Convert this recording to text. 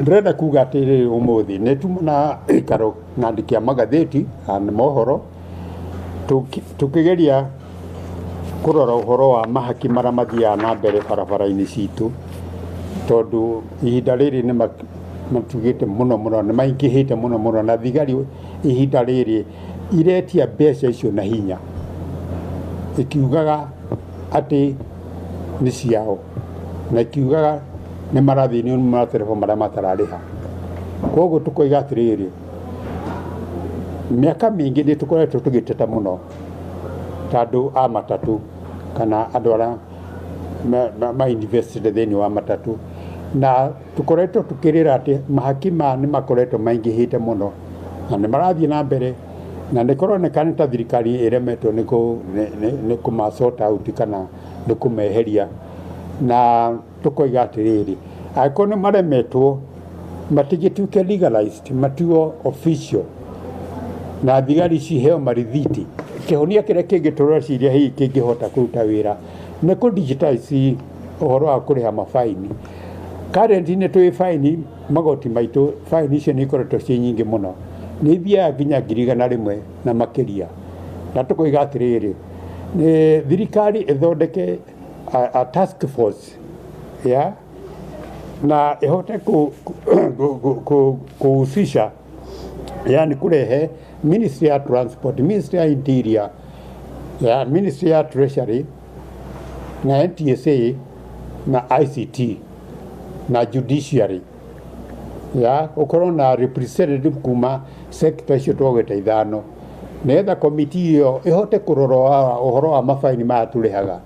Ndĩrenda kuga atĩrĩrĩ ũmũthĩ nĩ tuma na ikaro nandĩki a magathĩti na mohoro tũkĩgeria kũrora ũhoro wa mahaki marĩa mathiaga na mbere barabara-inĩ citũ, tondũ ihinda rĩrĩ nĩ matugĩte mũno nĩ maingĩhĩte mũno na thigari ihinda rĩrĩ iretia mbeca icio na hinya ikiugaga atĩ nĩ ciao na ikiugaga nĩ marathinio nĩ matereba marĩa matararĩha. Koguo tũkoiga atĩrĩrĩ, mĩaka mĩingĩ nĩ tũkoretwo tũgĩteta mũno ta andũ a matatũ kana andũ arĩa ma-invested thĩinĩ wa matatũ, na tũkoretwo tũkĩrĩra atĩ mahaki maya nĩ makoretwo maingĩhĩte mũno na nĩ marathiĩ na mbere, na nĩ kũroneka nĩ ta thirikari ĩremetwo nĩ kũma-sort out kana nĩ kũmeheria. Na tũkoiga atĩrĩrĩ, angĩkorwo nĩ maremetwo matigĩtuĩke legalized, matuo official na thigari ciheo marithiti, kĩhonia kĩrĩa kĩngĩtũreciria hihi kĩngĩhota kũruta wĩra nĩ kũ-digitize ũhoro wa kũrĩha mabaini. Currently nĩ tũĩ baini magoti maitũ, baini icio nĩ ikoretwo ciĩ nyingĩ mũno, nĩ ithiaga nginya 100,000 na makĩria. Na tũkoiga atĩrĩrĩ, thirikari ĩthondeke a task force na ihote kuhusisha, yani kurehe Ministry ya Transport, Ministry ya Interior, Ministry ya Treasury na NTSA na ICT na Judiciary, ukorwo na representative kuma sector icio twogete ithano, nĩgetha komiti ĩyo ĩhote kũrora ũhoro wa mabaini maya tũrĩhaga.